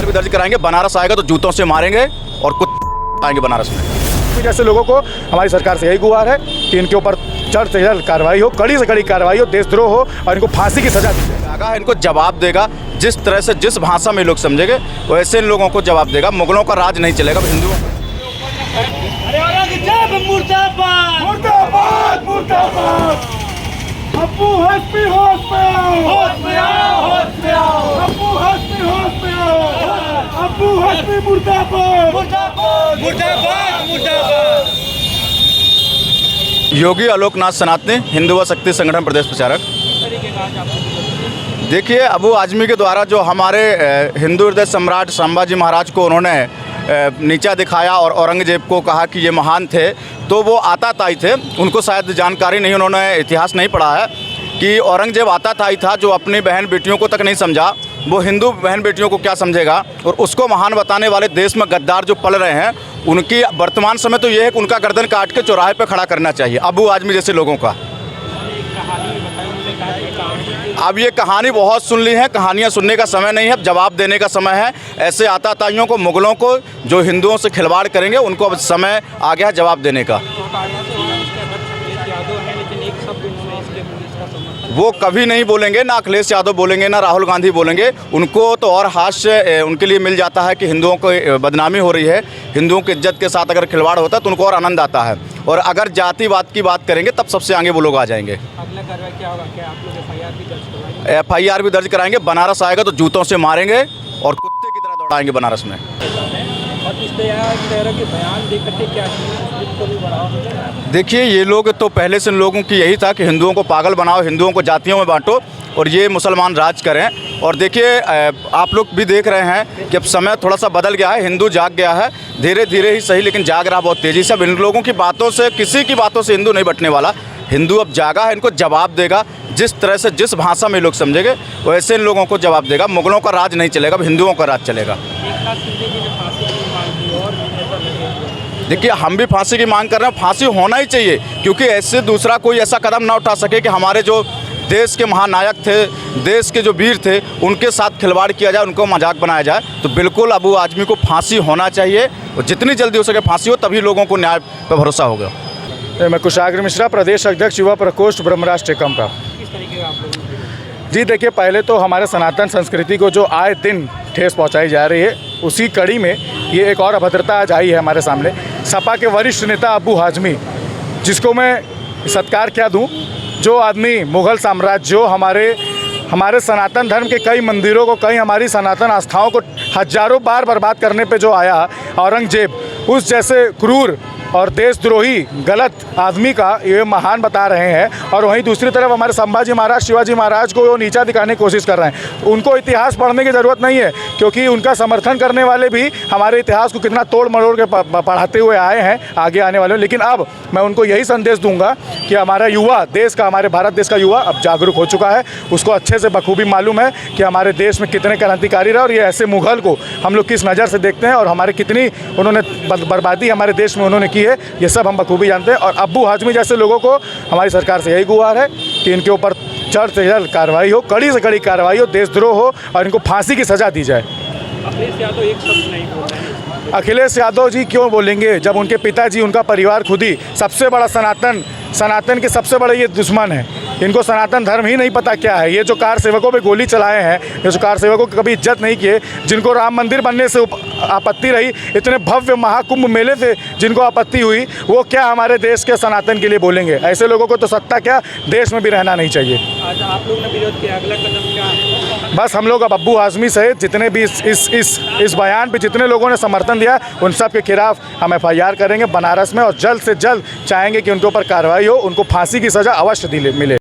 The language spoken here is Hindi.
भी दर्ज कराएंगे। बनारस आएगा तो जूतों से मारेंगे और कुछ आएंगे बनारस में। जैसे लोगों को हमारी सरकार से यही गुहार है कि इनके ऊपर जल्द से जल्द कार्रवाई हो, कड़ी से कड़ी कार्रवाई हो, देशद्रोह हो और इनको फांसी की सजा दी जाए। इनको जवाब देगा, जिस तरह से जिस भाषा में लोग समझेंगे वैसे इन लोगों को जवाब देगा। मुगलों का राज नहीं चलेगा हिंदुओं का। मुर्दाबाद मुर्दाबाद। अब्बू हस्ती होश में आओ, होश में आओ, होश में आओ। अब्बू हस्ती होश में आओ, अब्बू हस्ती मुर्दाबाद मुर्दाबाद मुर्दाबाद मुर्दाबाद। योगी आलोकनाथ सनातनी, हिंदू शक्ति संगठन प्रदेश प्रचारक। देखिए, अबू आजमी के द्वारा जो हमारे हिंदू हृदय सम्राट संभाजी महाराज को उन्होंने नीचा दिखाया और औरंगजेब को कहा कि ये महान थे, तो वो आताताई थे। उनको शायद जानकारी नहीं, उन्होंने इतिहास नहीं पढ़ा है कि औरंगजेब आताताई था जो अपनी बहन बेटियों को तक नहीं समझा, वो हिंदू बहन बेटियों को क्या समझेगा। और उसको महान बताने वाले देश में गद्दार जो पल रहे हैं, उनकी वर्तमान समय तो ये है कि उनका गर्दन काट के चौराहे पे खड़ा करना चाहिए अबू आजमी जैसे लोगों का। अब ये कहानी बहुत सुन ली है, कहानियाँ सुनने का समय नहीं है, अब जवाब देने का समय है। ऐसे आताताइयों को, मुगलों को जो हिंदुओं से खिलवाड़ करेंगे, उनको अब समय आ गया जवाब देने का। वो कभी नहीं बोलेंगे, ना अखिलेश यादव बोलेंगे, ना राहुल गांधी बोलेंगे। उनको तो और हास्य उनके लिए मिल जाता है कि हिंदुओं को बदनामी हो रही है। हिंदुओं की इज्जत के साथ अगर खिलवाड़ होता है तो उनको और आनंद आता है। और अगर जातिवाद की बात करेंगे तब सबसे आगे वो लोग आ जाएंगे। अगला कार्रवाई क्या होगा? क्या आप लोग FIR भी दर्ज करवाएंगे? FIR भी दर्ज कराएंगे। बनारस आएगा तो जूतों से मारेंगे और कुत्ते की तरह दौड़ाएंगे बनारस में। और इस तरह के बयान देकर के क्या को भी बढ़ावा मिलेगा? देखिए, ये लोग तो पहले से इन लोगों की यही था कि हिंदुओं को पागल बनाओ, हिंदुओं को जातियों में बांटो और ये मुसलमान राज करें। और देखिए, आप लोग भी देख रहे हैं कि अब समय थोड़ा सा बदल गया है, हिंदू जाग गया है, धीरे धीरे ही सही लेकिन जाग रहा बहुत तेज़ी से। अब इन लोगों की बातों से, किसी की बातों से हिंदू नहीं बटने वाला। हिंदू अब जागा है, इनको जवाब देगा। जिस तरह से जिस भाषा में लोग समझेंगे वैसे इन लोगों को जवाब देगा। मुगलों का राज नहीं चलेगा, अब हिंदुओं का राज चलेगा। देखिए, हम भी फांसी की मांग कर रहे हैं, फांसी होना ही चाहिए, क्योंकि ऐसे दूसरा कोई ऐसा कदम ना उठा सके कि हमारे जो देश के महानायक थे, देश के जो वीर थे, उनके साथ खिलवाड़ किया जाए, उनको मजाक बनाया जाए। तो बिल्कुल अबू आजमी को फांसी होना चाहिए और जितनी जल्दी हो सके फांसी हो, तभी लोगों को न्याय पर भरोसा होगा। मैं कुशाग्र मिश्रा, प्रदेश अध्यक्ष युवा प्रकोष्ठ ब्रह्मराष्ट्र टेकम का। किस तरीके का आप लोग? जी देखिए, पहले तो हमारे सनातन संस्कृति को जो आए दिन ठेस पहुंचाई जा रही है, उसी कड़ी में ये एक और अभद्रता आज आई है हमारे सामने। सपा के वरिष्ठ नेता अबू आजमी, जिसको मैं सत्कार क्या दूं, जो आदमी मुग़ल साम्राज्य, जो हमारे सनातन धर्म के कई मंदिरों को, कई हमारी सनातन आस्थाओं को हजारों बार बर्बाद करने पे जो आया, औरंगजेब, उस जैसे क्रूर और देशद्रोही गलत आदमी का ये महान बता रहे हैं। और वहीं दूसरी तरफ हमारे संभाजी महाराज, शिवाजी महाराज को वो नीचा दिखाने की कोशिश कर रहे हैं। उनको इतिहास पढ़ने की ज़रूरत नहीं है, क्योंकि उनका समर्थन करने वाले भी हमारे इतिहास को कितना तोड़ मरोड़ के पढ़ाते हुए आए हैं आगे आने वाले। लेकिन अब मैं उनको यही संदेश दूंगा कि हमारा युवा देश का, हमारे भारत देश का युवा अब जागरूक हो चुका है। उसको अच्छे से बखूबी मालूम है कि हमारे देश में कितने क्रांतिकारी रहे और ये ऐसे मुग़ल को हम लोग किस नज़र से देखते हैं और हमारे कितनी उन्होंने बर्बादी हमारे देश में उन्होंने की है, ये सब हम बखूबी जानते हैं। और अबू आजमी जैसे लोगों को हमारी सरकार से यही गुहार है कि इनके ऊपर जल्द से जल्द कार्रवाई हो, कड़ी से कड़ी कार्रवाई हो, देशद्रोह हो और इनको फांसी की सज़ा दी जाए। अखिलेश यादव एक शब्द नहीं बोल रहे हैं। अखिलेश यादव जी क्यों बोलेंगे, जब उनके पिताजी, उनका परिवार खुद ही सबसे बड़ा सनातन के सबसे बड़े ये दुश्मन हैं। इनको सनातन धर्म ही नहीं पता क्या है। ये जो कार सेवकों पे गोली चलाए हैं, ये जो कार सेवकों की कभी इज्जत नहीं किए, जिनको राम मंदिर बनने से आपत्ति रही, इतने भव्य महाकुंभ मेले से जिनको आपत्ति हुई, वो क्या हमारे देश के सनातन के लिए बोलेंगे? ऐसे लोगों को तो सत्ता क्या, देश में भी रहना नहीं चाहिए। आज आप लोग ने विरोध किया, अगला कदम क्या है? बस हम लोग अब अबू आजमी सहित जितने भी इस बयान पे जितने लोगों ने समर्थन दिया, उन सब के खिलाफ हम FIR करेंगे बनारस में और जल्द से जल्द चाहेंगे कि उनके ऊपर कार्रवाई हो, उनको फांसी की सज़ा अवश्य मिले।